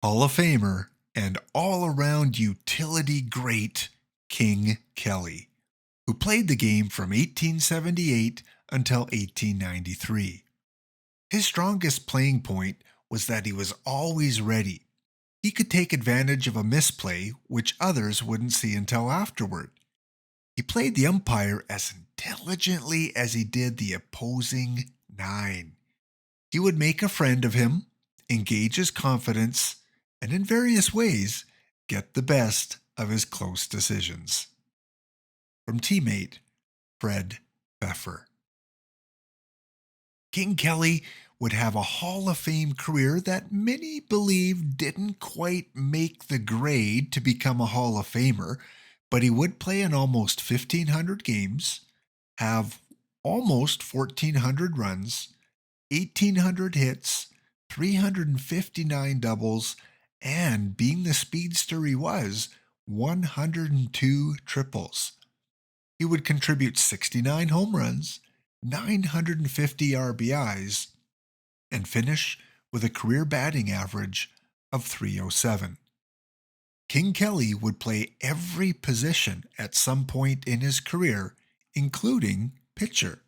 Hall of Famer and all-around utility great King Kelly, who played the game from 1878 until 1893. His strongest playing point was that he was always ready. He could take advantage of a misplay which others wouldn't see until afterward. He played the umpire as intelligently as he did the opposing nine. He would make a friend of him, engage his confidence, and in various ways get the best of his close decisions. From teammate Fred Beffer. King Kelly would have a Hall of Fame career that many believe didn't quite make the grade to become a Hall of Famer, but he would play in almost 1,500 games, have almost 1,400 runs, 1,800 hits, 359 doubles, and being the speedster he was, 102 triples. He would contribute 69 home runs, 950 RBIs, and finish with a career batting average of .307. King Kelly would play every position at some point in his career, including pitcher.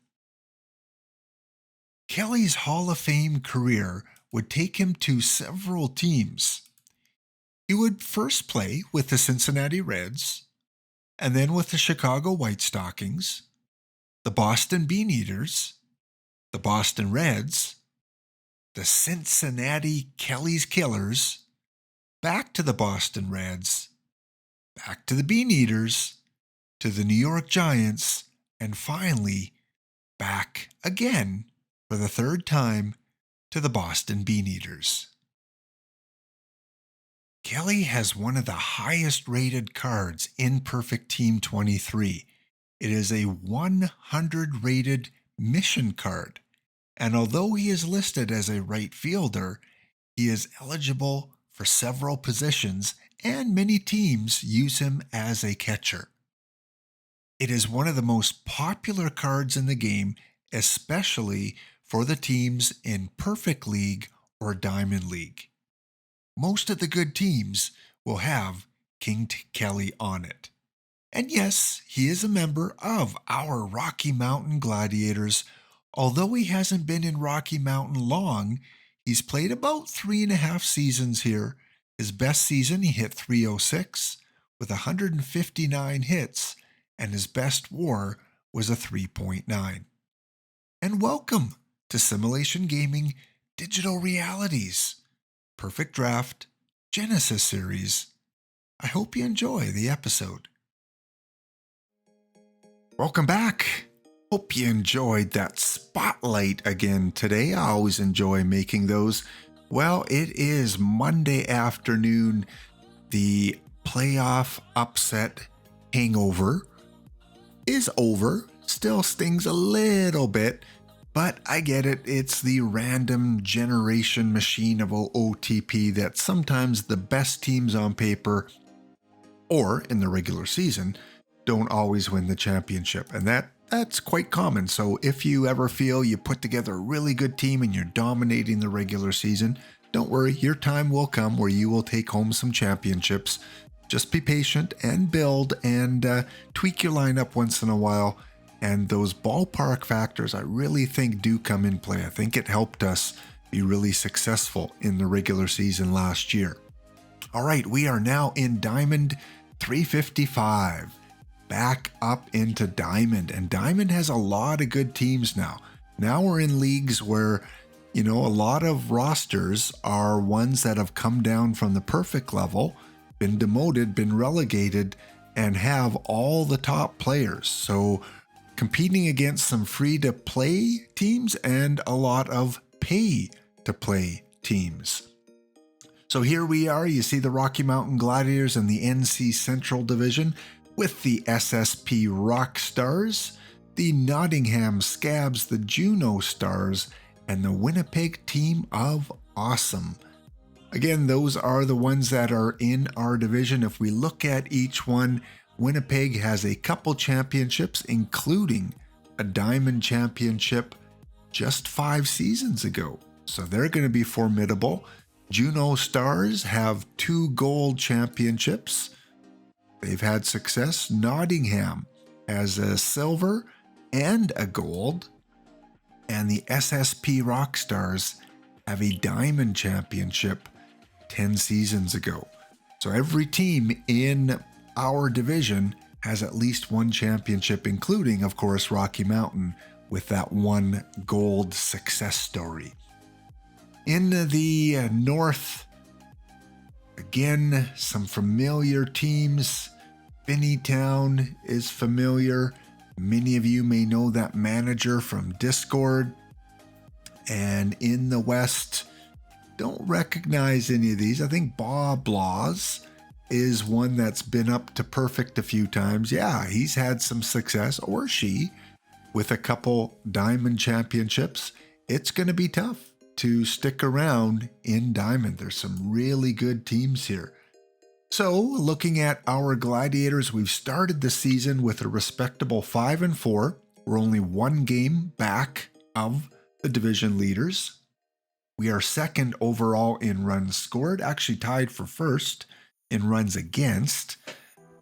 Kelly's Hall of Fame career would take him to several teams. He would first play with the Cincinnati Reds, and then with the Chicago White Stockings, the Boston Beaneaters, the Boston Reds, the Cincinnati Kelly's Killers, back to the Boston Reds, back to the Beaneaters, to the New York Giants, and finally back again for the third time to the Boston Beaneaters. Kelly has one of the highest rated cards in Perfect Team 23. It is a 100 rated mission card, and although he is listed as a right fielder, he is eligible for several positions and many teams use him as a catcher. It is one of the most popular cards in the game, especially for the teams in Perfect League or Diamond League. Most of the good teams will have King Kelly on it. And yes, he is a member of our Rocky Mountain Gladiators. Although he hasn't been in Rocky Mountain long, he's played about 3.5 seasons here. His best season, he hit .306 with 159 hits, and his best WAR was a 3.9. And welcome to Simulation Gaming Digital Realities, Perfect Draft, Genesis Series. I hope you enjoy the episode. Welcome back. Hope you enjoyed that spotlight again today. I always enjoy making those. Well, it is Monday afternoon. The playoff upset hangover is over. Still stings a little bit, but I get it. It's the random generation machine of OOTP that sometimes the best teams on paper or in the regular season don't always win the championship. And that's quite common. So if you ever feel you put together a really good team and you're dominating the regular season, don't worry, your time will come where you will take home some championships. Just be patient and build and tweak your lineup once in a while. And those ballpark factors, I really think, do come in play. I think it helped us be really successful in the regular season last year. All right, we are now in Diamond 355. Back up into Diamond, and Diamond has a lot of good teams now. Now we're in leagues where, a lot of rosters are ones that have come down from the perfect level, been demoted, been relegated, and have all the top players. So competing against some free-to-play teams and a lot of pay-to-play teams. So here we are. You see the Rocky Mountain Gladiators in the NC Central Division, with the SSP Rock Stars, the Nottingham Scabs, the Juno Stars, and the Winnipeg Team of Awesome. Again, those are the ones that are in our division. If we look at each one, Winnipeg has a couple championships, including a Diamond Championship just 5 seasons ago. So they're going to be formidable. Juno Stars have 2 gold championships. They've had success. Nottingham has a silver and a gold. And the SSP Rockstars have a diamond championship 10 seasons ago. So every team in our division has at least one championship, including, of course, Rocky Mountain with that 1 gold success story. In the north, again, some familiar teams. Finneytown is familiar. Many of you may know that manager from Discord. And in the west, don't recognize any of these. I think Bob Laws is one that's been up to perfect a few times. Yeah, he's had some success, or she, with a couple diamond championships. It's going to be tough to stick around in diamond. There's some really good teams here. So, looking at our Gladiators, we've started the season with a respectable 5-4. We're only 1 game back of the division leaders. We are second overall in runs scored, actually tied for first in runs against,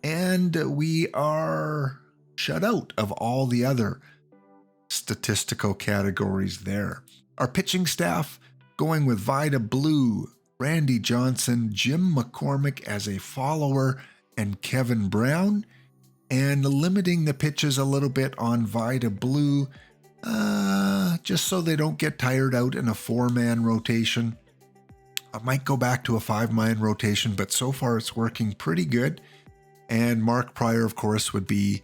and we are shut out of all the other statistical categories there. Our pitching staff going with Vida Blue, Randy Johnson, Jim McCormick as a follower, and Kevin Brown, and limiting the pitches a little bit on Vida Blue, just so they don't get tired out in a 4-man rotation. I might go back to a 5-man rotation, but so far it's working pretty good. And Mark Pryor, of course, would be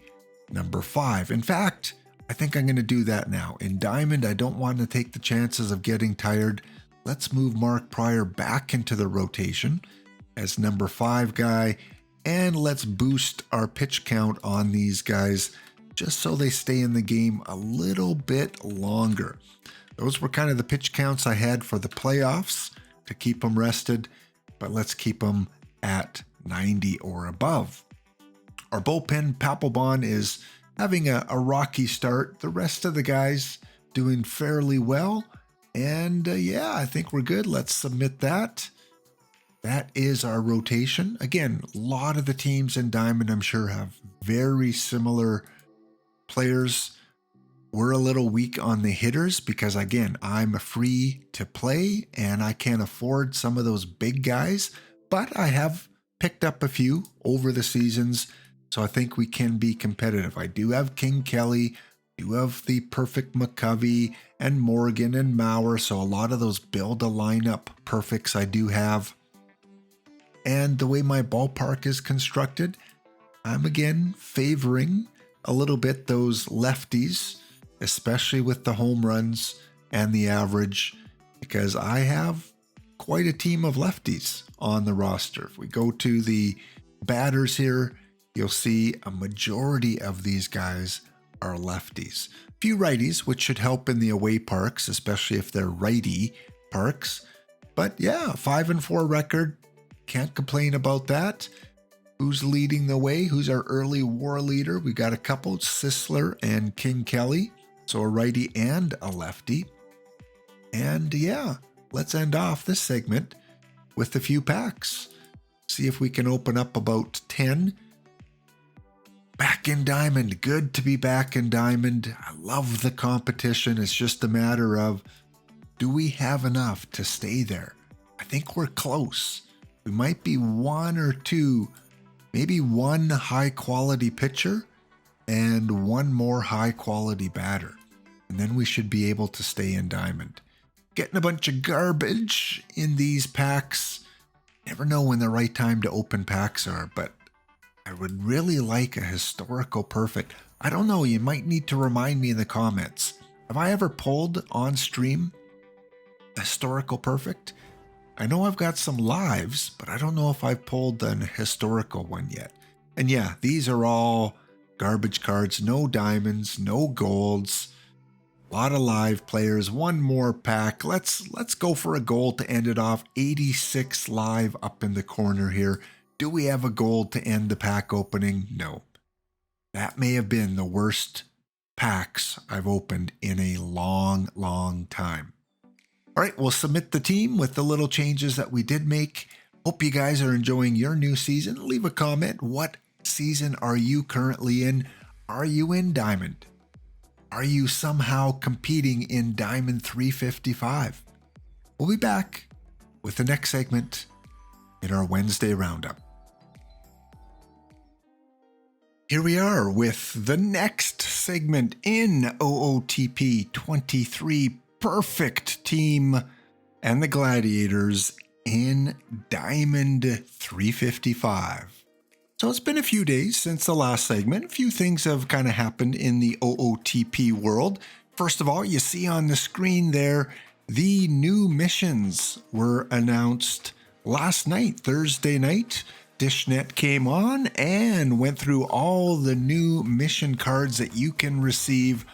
number 5. In fact, I think I'm going to do that now. In Diamond, I don't want to take the chances of getting tired. Let's move Mark Pryor back into the rotation as number 5 guy, and let's boost our pitch count on these guys just so they stay in the game a little bit longer. Those were kind of the pitch counts I had for the playoffs to keep them rested, but let's keep them at 90 or above. Our bullpen, Papelbon, is having a rocky start. The rest of the guys doing fairly well. And yeah, I think we're good. Let's submit that. That is our rotation. Again, a lot of the teams in Diamond, I'm sure, have very similar players. We're a little weak on the hitters because, again, I'm free to play and I can't afford some of those big guys, but I have picked up a few over the seasons, so I think we can be competitive. I do have King Kelly, do have the perfect McCovey and Morgan and Maurer, so a lot of those build a lineup perfects I do have. And the way my ballpark is constructed, I'm again favoring a little bit those lefties, especially with the home runs and the average, because I have quite a team of lefties on the roster. If we go to the batters here, you'll see a majority of these guys are lefties. A few righties, which should help in the away parks, especially if they're righty parks. But yeah, 5-4 record. Can't complain about that. Who's leading the way? Who's our early war leader? We got a couple, Sisler and King Kelly. So a righty and a lefty. And yeah, let's end off this segment with a few packs. See if we can open up about 10. Back in Diamond. Good to be back in Diamond. I love the competition. It's just a matter of, do we have enough to stay there? I think we're close. We might be 1 or 2, maybe 1 high quality pitcher and 1 more high quality batter. And then we should be able to stay in Diamond. Getting a bunch of garbage in these packs. Never know when the right time to open packs are, but I would really like a historical perfect. I don't know, you might need to remind me in the comments. Have I ever pulled on stream a historical perfect? I know I've got some lives, but I don't know if I've pulled an historical one yet. And yeah, these are all garbage cards, no diamonds, no golds. A lot of live players, 1 more pack. Let's go for a gold to end it off. 86 live up in the corner here. Do we have a gold to end the pack opening? No. That may have been the worst packs I've opened in a long, long time. All right, we'll submit the team with the little changes that we did make. Hope you guys are enjoying your new season. Leave a comment. What season are you currently in? Are you in Diamond? Are you somehow competing in Diamond 355? We'll be back with the next segment in our Wednesday roundup. Here we are with the next segment in OOTP 23 Perfect Team and the Gladiators in Diamond 355. So it's been a few days since the last segment. A few things have kind of happened in the OOTP world. First of all, you see on the screen there, the new missions were announced last night, Thursday night. Dishnet came on and went through all the new mission cards that you can receive,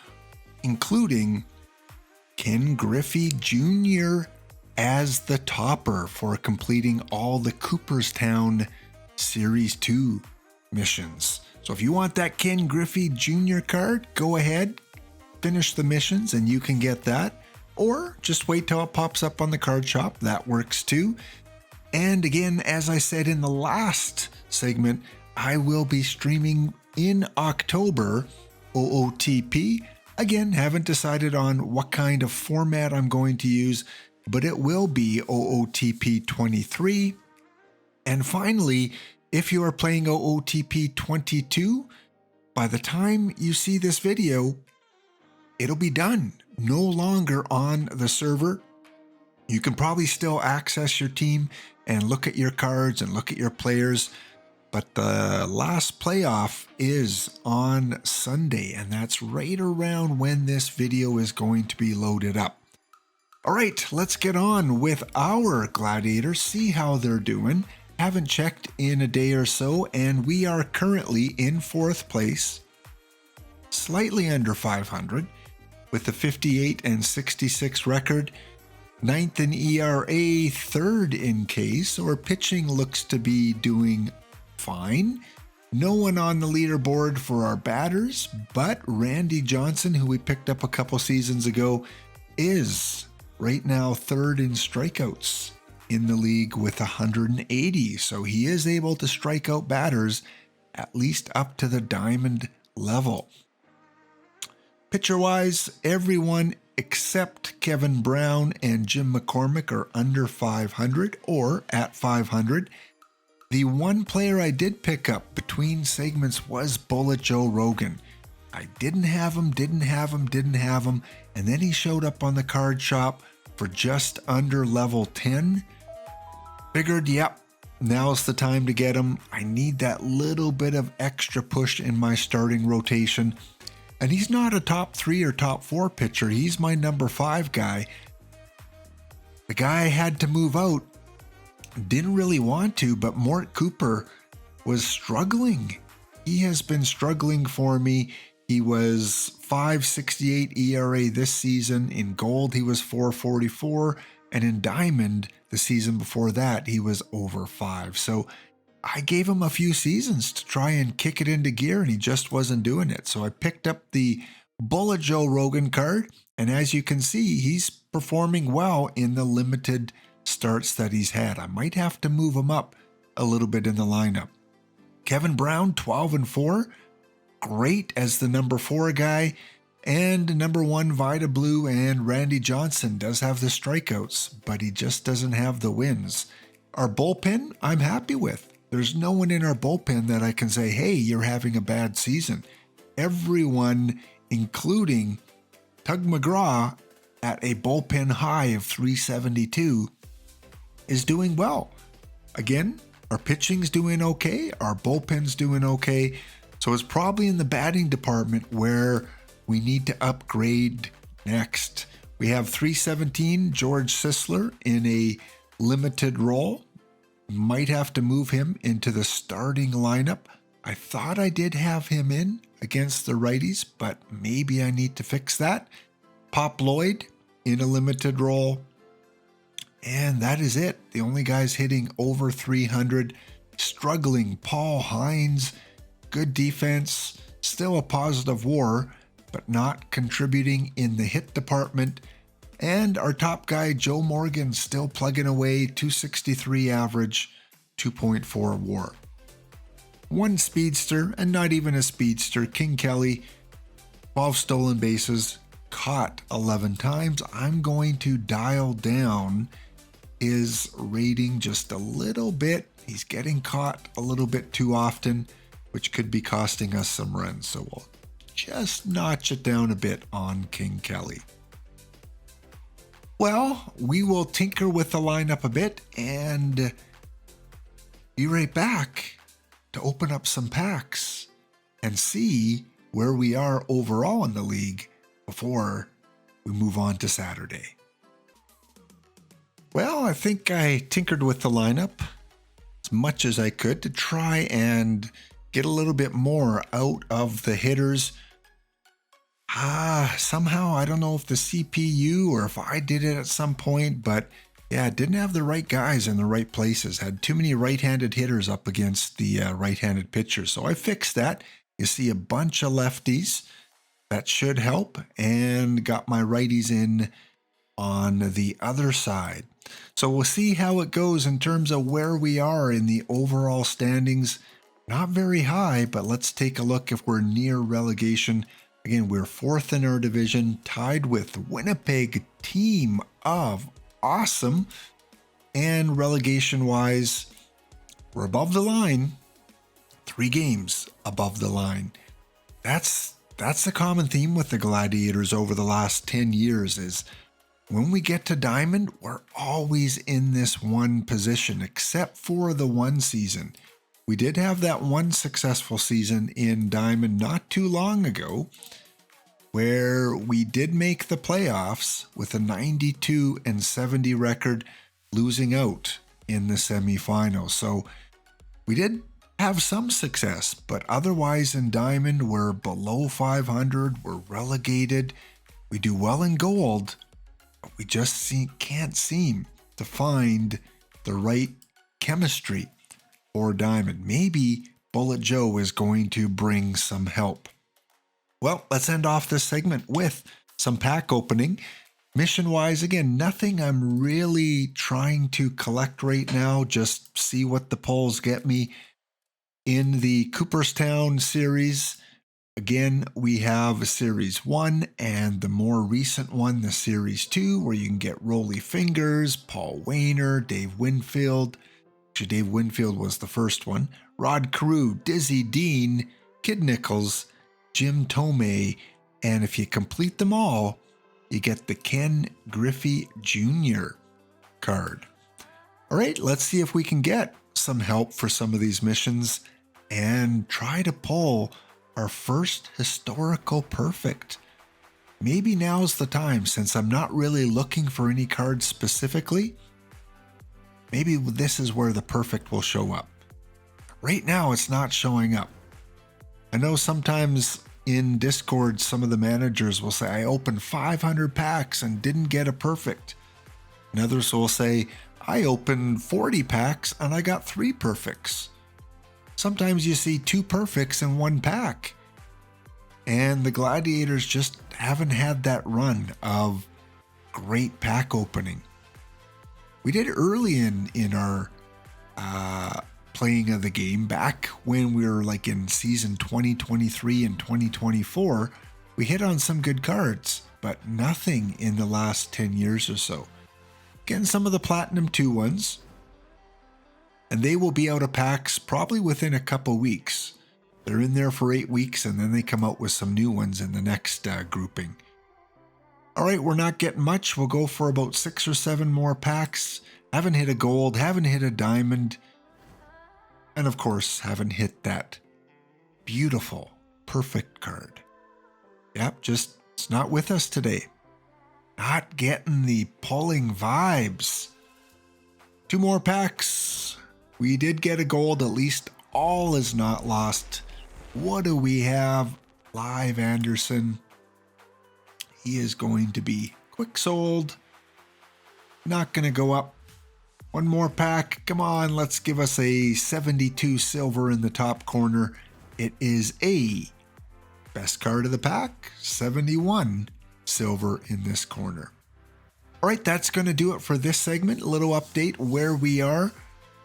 including Ken Griffey Jr. as the topper for completing all the Cooperstown Series 2 missions. So if you want that Ken Griffey Jr. card, go ahead, finish the missions and you can get that. Or just wait till it pops up on the card shop. That works too. And again, as I said in the last segment, I will be streaming in October OOTP. Again, haven't decided on what kind of format I'm going to use, but it will be OOTP 23. And finally, if you are playing OOTP 22, by the time you see this video, it'll be done. No longer on the server. You can probably still access your team and look at your cards and look at your players, but the last playoff is on Sunday, and that's right around when this video is going to be loaded up. All right, let's get on with our Gladiators, see how they're doing. Haven't checked in a day or so, and we are currently in 4th place, slightly under 500, with the 58 and 66 record. 9th in ERA, 3rd in case. Our pitching looks to be doing fine. No one on the leaderboard for our batters, but Randy Johnson, who we picked up a couple seasons ago, is right now 3rd in strikeouts in the league with 180. So he is able to strike out batters at least up to the diamond level. Pitcher-wise, everyone except Kevin Brown and Jim McCormick are under 500 or at 500. The one player I did pick up between segments was Bullet Joe Rogan. I didn't have him, and then he showed up on the card shop for just under level 10. Figured, yep, now's the time to get him. I need that little bit of extra push in my starting rotation. And he's not a top 3 or top 4 pitcher. He's my number 5 guy. The guy had to move out. Didn't really want to, but Mort Cooper was struggling. He has been struggling for me. He was 5.68 ERA this season. In gold, he was 4.44. And in diamond, the season before that, he was over 5. So I gave him a few seasons to try and kick it into gear, and he just wasn't doing it. So I picked up the Bullet Joe Rogan card, and as you can see, he's performing well in the limited starts that he's had. I might have to move him up a little bit in the lineup. Kevin Brown, 12-4, great as the number 4 guy, and number 1 Vida Blue, and Randy Johnson does have the strikeouts, but he just doesn't have the wins. Our bullpen, I'm happy with. There's no one in our bullpen that I can say, hey, you're having a bad season. Everyone, including Tug McGraw, at a bullpen high of 372, is doing well. Again, our pitching's doing okay. Our bullpen's doing okay. So it's probably in the batting department where we need to upgrade next. We have 317, George Sisler, in a limited role. Might have to move him into the starting lineup. I thought I did have him in against the righties, but maybe I need to fix that. Pop Lloyd in a limited role. And that is it. The only guys hitting over 300. Struggling, Paul Hines. Good defense. Still a positive WAR, but not contributing in the hit department. And our top guy, Joe Morgan, still plugging away, 263 average, 2.4 WAR. One speedster, and not even a speedster, King Kelly, 12 stolen bases, caught 11 times. I'm going to dial down his rating just a little bit. He's getting caught a little bit too often, which could be costing us some runs. So we'll just notch it down a bit on King Kelly. Well, we will tinker with the lineup a bit and be right back to open up some packs and see where we are overall in the league before we move on to Saturday. Well, I think I tinkered with the lineup as much as I could to try and get a little bit more out of the hitters. Somehow, I don't know if the CPU or if I did it at some point, but yeah, didn't have the right guys in the right places. Had too many right-handed hitters up against the right-handed pitchers. So I fixed that. You see a bunch of lefties. That should help. And got my righties in on the other side. So we'll see how it goes in terms of where we are in the overall standings. Not very high, but let's take a look if we're near relegation. Again, we're fourth in our division, tied with Winnipeg, team of awesome. And relegation-wise, we're above the line. 3 games above the line. That's the common theme with the Gladiators over the last 10 years is when we get to Diamond, we're always in this one position, except for the one season. We did have that one successful season in Diamond not too long ago, where we did make the playoffs with a 92-70 record, losing out in the semifinals. So we did have some success, but otherwise in Diamond, we're below 500, we're relegated. We do well in Gold, but we just can't seem to find the right chemistry for Diamond. Maybe Bullet Joe is going to bring some help. Well, let's end off this segment with some pack opening. Mission-wise, again, nothing I'm really trying to collect right now, just see what the polls get me. In the Cooperstown series, again, we have Series 1 and the more recent one, the Series 2, where you can get Rolly Fingers, Paul Wayner, Dave Winfield. Actually, Dave Winfield was the first one. Rod Carew, Dizzy Dean, Kid Nichols, Jim Tomei, and if you complete them all, you get the Ken Griffey Jr. card. All right, let's see if we can get some help for some of these missions and try to pull our first historical perfect. Maybe now's the time, since I'm not really looking for any cards specifically. Maybe this is where the perfect will show up. Right now, it's not showing up. I know sometimes in Discord, some of the managers will say, I opened 500 packs and didn't get a perfect. And others will say, I opened 40 packs and I got 3 perfects. Sometimes you see 2 perfects in 1 pack. And the Gladiators just haven't had that run of great pack opening. We did early in our playing of the game, back when we were like in season 2023 and 2024, we hit on some good cards, but nothing in the last 10 years or so. Getting some of the Platinum 2 ones, and they will be out of packs probably within a couple weeks. They're in there for 8 weeks, and then they come out with some new ones in the next grouping. All right, we're not getting much. We'll go for about 6 or 7 more packs. Haven't hit a gold, haven't hit a diamond, and of course, haven't hit that beautiful, perfect card. Yep, just it's not with us today. Not getting the pulling vibes. 2 more packs. We did get a gold, at least all is not lost. What do we have? Live Anderson. He is going to be quick sold. Not going to go up. 1 more pack. Come on, let's give us a 72 silver in the top corner. It is a best card of the pack, 71 silver in this corner. All right, that's going to do it for this segment. A little update where we are.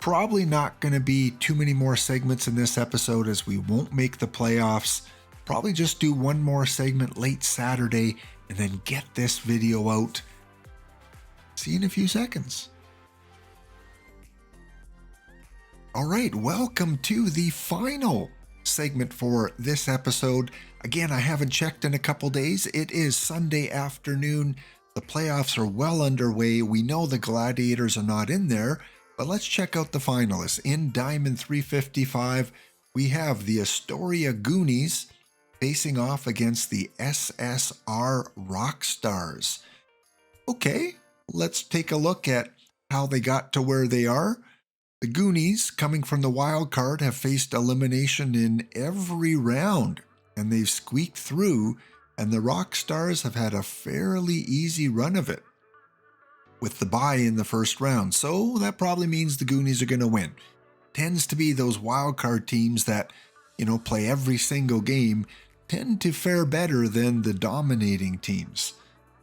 Probably not going to be too many more segments in this episode as we won't make the playoffs. Probably just do one more segment late Saturday and then get this video out. See you in a few seconds. All right, welcome to the final segment for this episode. Again, I haven't checked in a couple days. It is Sunday afternoon. The playoffs are well underway. We know the Gladiators are not in there, but let's check out the finalists. In Diamond 355, we have the Astoria Goonies facing off against the SSR Rockstars. Okay, let's take a look at how they got to where they are. The Goonies, coming from the wild card, have faced elimination in every round, and they've squeaked through, and the Rockstars have had a fairly easy run of it with the bye in the first round. So that probably means the Goonies are going to win. Tends to be those wild card teams that, play every single game, tend to fare better than the dominating teams.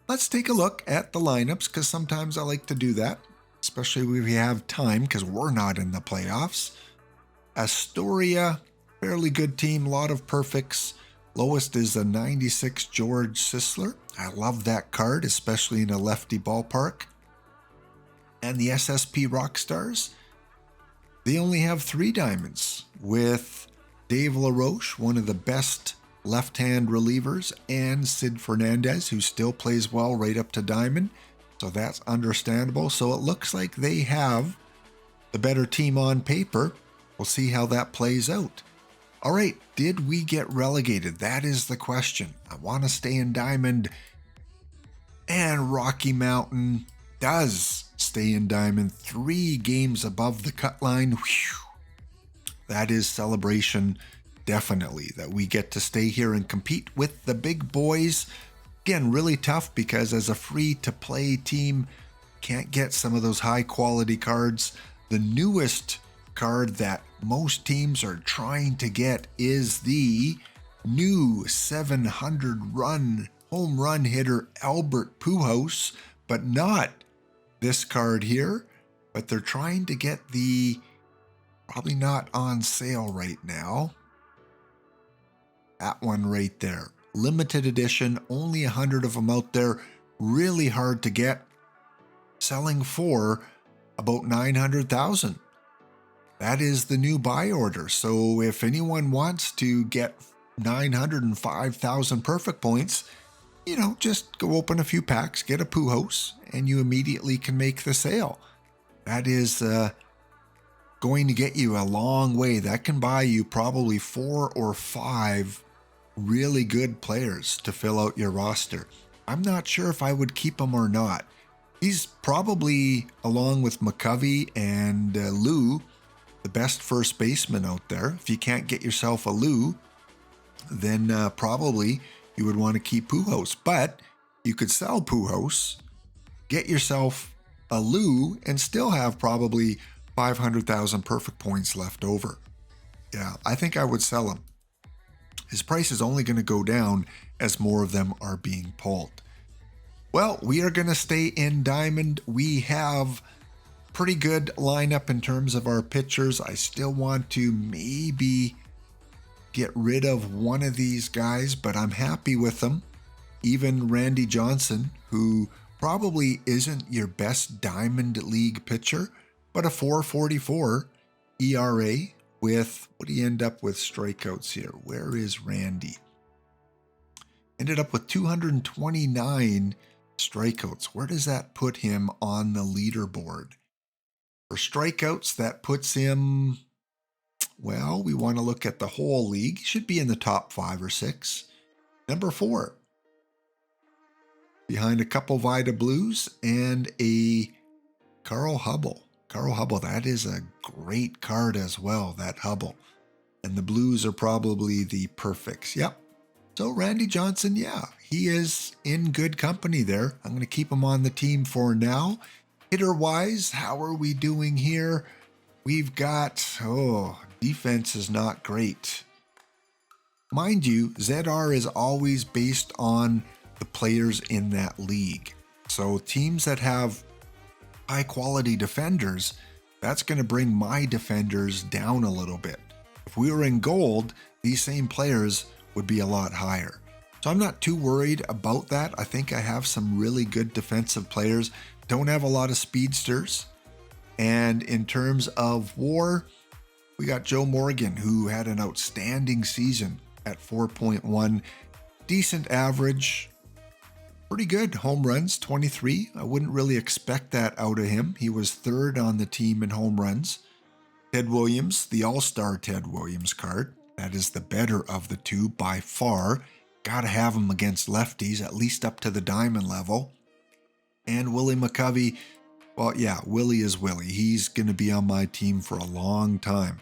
Let's take a look at the lineups, because sometimes I like to do that, especially if we have time, because we're not in the playoffs. Astoria, fairly good team, lot of perfects. Lowest is a 96 George Sisler. I love that card, especially in a lefty ballpark. And the SSP Rockstars, they only have 3 diamonds, with Dave LaRoche, one of the best left-hand relievers, and Sid Fernandez, who still plays well right up to diamond. So that's understandable. So it looks like they have the better team on paper. We'll see how that plays out. All right, did we get relegated? That is the question. I want to stay in diamond, and Rocky Mountain does stay in diamond, 3 games above the cut line. Whew. That is celebration, definitely, that we get to stay here and compete with the big boys. Again, really tough because as a free-to-play team, can't get some of those high-quality cards. The newest card that most teams are trying to get is the new 700-run home run hitter Albert Pujols, but not this card here. But they're trying to get the, probably not on sale right now, that one right there. Limited edition, only 100 of them out there, really hard to get, selling for about 900,000. That is the new buy order. So if anyone wants to get 905,000 perfect points, just go open a few packs, get a Pujols, and you immediately can make the sale. That is going to get you a long way. That can buy you probably 4 or 5 really good players to fill out your roster. I'm not sure if I would keep him or not. He's probably, along with McCovey and Lou, the best first baseman out there. If you can't get yourself a Lou, then probably you would want to keep Pujols. But you could sell Pujols, get yourself a Lou, and still have probably 500,000 perfect points left over. Yeah, I think I would sell him. His price is only going to go down as more of them are being pulled. Well, we are going to stay in diamond. We have pretty good lineup in terms of our pitchers. I still want to maybe get rid of one of these guys, but I'm happy with them. Even Randy Johnson, who probably isn't your best diamond league pitcher, but a 4.44 ERA with, what do you end up with strikeouts here? Where is Randy? Ended up with 229 strikeouts. Where does that put him on the leaderboard? For strikeouts, that puts him, well, we want to look at the whole league. He should be in the top 5 or 6. Number 4. Behind a couple Vida Blues and a Carl Hubble. Carl Hubble, that is a great card as well, that Hubble. And the Blues are probably the perfects. Yep. So Randy Johnson, yeah, he is in good company there. I'm going to keep him on the team for now. Hitter-wise, how are we doing here? We've got, defense is not great. Mind you, ZR is always based on the players in that league. So teams that have high quality defenders, that's going to bring my defenders down a little bit. If we were in gold, these same players would be a lot higher. So I'm not too worried about that. I think I have some really good defensive players. Don't have a lot of speedsters. And in terms of war, we got Joe Morgan, who had an outstanding season at 4.1. Decent average. Pretty good. Home runs, 23. I wouldn't really expect that out of him. He was third on the team in home runs. Ted Williams, the all-star Ted Williams card. That is the better of the two by far. Got to have him against lefties, at least up to the diamond level. And Willie McCovey, well, yeah, Willie is Willie. He's going to be on my team for a long time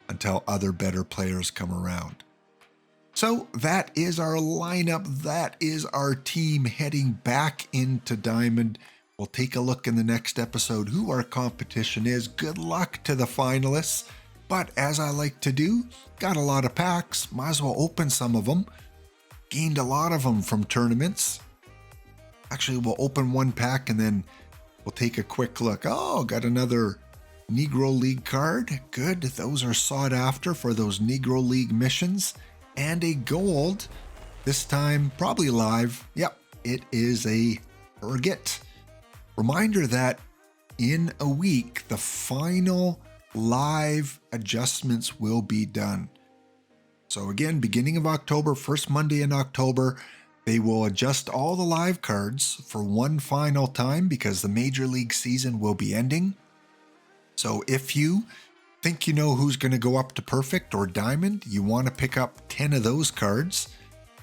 until other better players come around. So that is our lineup. That is our team heading back into Diamond. We'll take a look in the next episode who our competition is. Good luck to the finalists. But as I like to do, got a lot of packs. Might as well open some of them. Gained a lot of them from tournaments. Actually, we'll open one pack and then we'll take a quick look. Oh, got another Negro League card. Good. Those are sought after for those Negro League missions. And a gold. This time, probably live. Yep, it is a Urget. Reminder that in a week, the final live adjustments will be done. So again, beginning of October, first Monday in October, they will adjust all the live cards for one final time because the Major League season will be ending. So if you think you know who's going to go up to perfect or diamond, you want to pick up 10 of those cards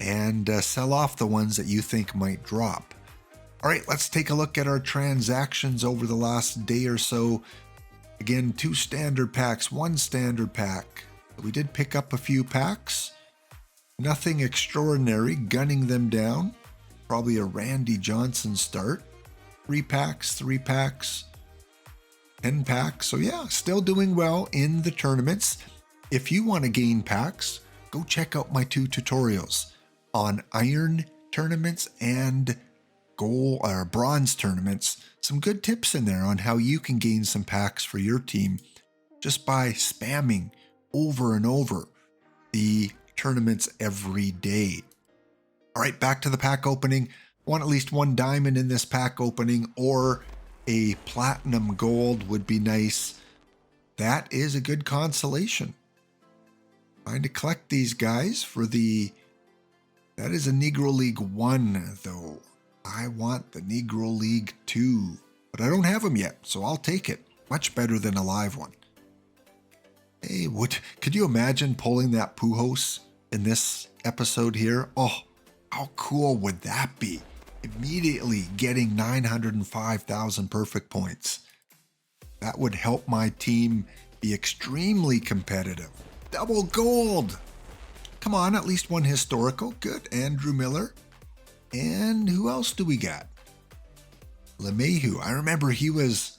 and sell off the ones that you think might drop. All right, let's take a look at our transactions over the last day or so. Again, 2 standard packs, 1 standard pack. We did pick up a few packs. Nothing extraordinary, gunning them down. Probably a Randy Johnson start. 3 packs, 3 packs, 10 packs. So yeah, still doing well in the tournaments. If you want to gain packs, go check out my 2 tutorials on iron tournaments and gold or bronze tournaments. Some good tips in there on how you can gain some packs for your team just by spamming over and over the tournaments every day. All right, back to the pack opening. Want at least 1 diamond in this pack opening or a platinum gold would be nice. That is a good consolation. Trying to collect these guys for the... That is a Negro League 1 though. I want the Negro League 2, but I don't have them yet, so I'll take it. Much better than a live one. Hey, could you imagine pulling that Pujols in this episode here? Oh, how cool would that be? Immediately getting 905,000 perfect points. That would help my team be extremely competitive. Double gold. Come on, at least 1 historical. Good. Andrew Miller. And who else do we got? LeMahieu. I remember he was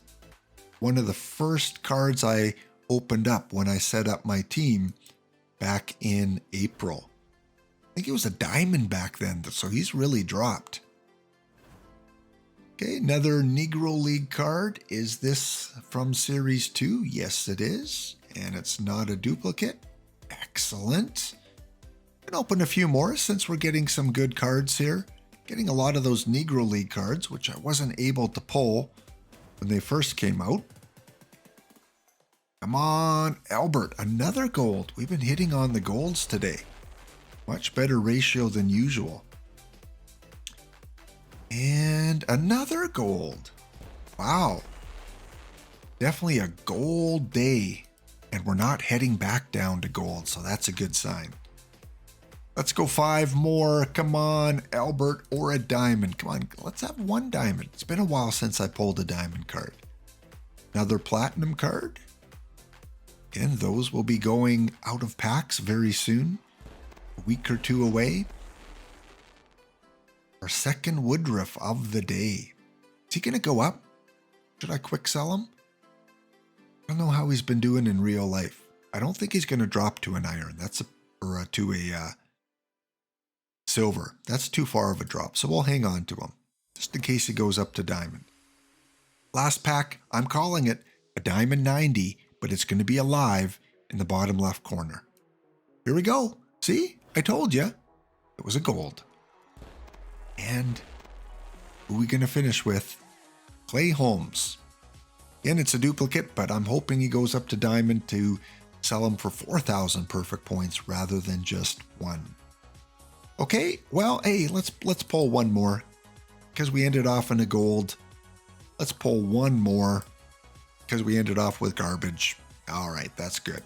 one of the first cards I opened up when I set up my team back in April. I think it was a diamond back then, so he's really dropped. Okay, another Negro League card. Is this from Series 2? Yes, it is. And it's not a duplicate. Excellent. And open a few more since we're getting some good cards here. Getting a lot of those Negro League cards, which I wasn't able to pull when they first came out. Come on, Albert, another gold. We've been hitting on the golds today. Much better ratio than usual. And another gold. Wow. Definitely a gold day. And we're not heading back down to gold, so that's a good sign. Let's go 5 more. Come on, Albert, or a diamond. Come on, let's have 1 diamond. It's been a while since I pulled a diamond card. Another platinum card. Again, those will be going out of packs very soon. A week or 2 away. Our second Woodruff of the day. Is he going to go up? Should I quick sell him? I don't know how he's been doing in real life. I don't think he's going to drop to an iron. That's to a silver. That's too far of a drop, so we'll hang on to him. just in case he goes up to diamond. Last pack, I'm calling it a diamond 90, but it's going to be alive in the bottom left corner. Here we go. See? I told you. It was a gold. And who are we going to finish with? Clay Holmes. Again, it's a duplicate, but I'm hoping he goes up to diamond to sell him for 4,000 perfect points rather than just one. Okay, well, hey, let's pull one more because we ended off in a gold. Let's pull one more because we ended off with garbage. All right, that's good.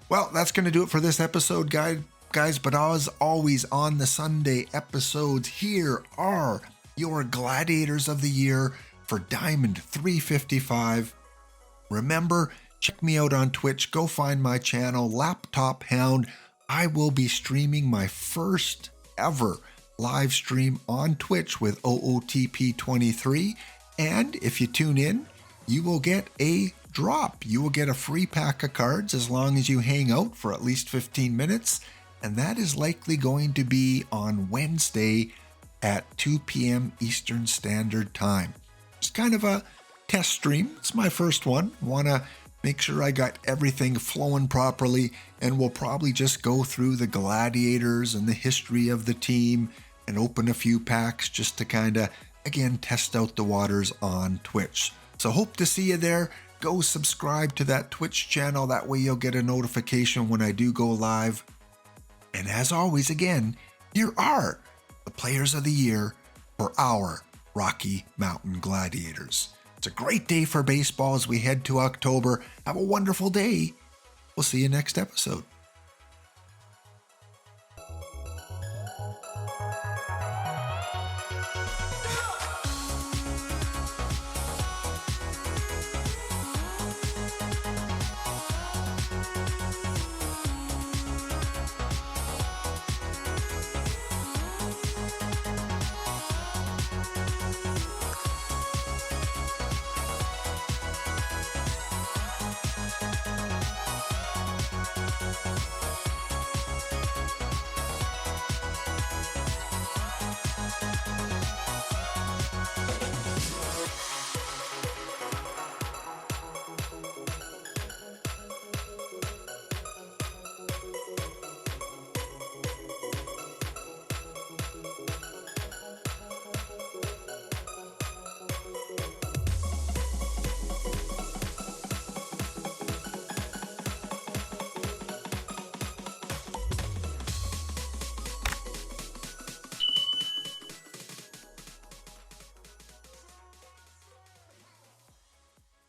Well, that's going to do it for this episode, guys. But as always on the Sunday episodes, here are your Gladiators of the Year for Diamond 355. Remember, check me out on Twitch. Go find my channel, Laptop Hound. I will be streaming my first ever live stream on Twitch with OOTP 23. And if you tune in, you will get a drop. You will get a free pack of cards as long as you hang out for at least 15 minutes. And that is likely going to be on Wednesday at 2 p.m. Eastern Standard Time. It's kind of a test stream. It's my first one. Want to make sure I got everything flowing properly, and we'll probably just go through the Gladiators and the history of the team and open a few packs just to kind of, again, test out the waters on Twitch. So hope to see you there. Go subscribe to that Twitch channel. That way you'll get a notification when I do go live. And as always, again, here are the Players of the Year for our Rocky Mountain Gladiators. It's a great day for baseball as we head to October. Have a wonderful day. We'll see you next episode.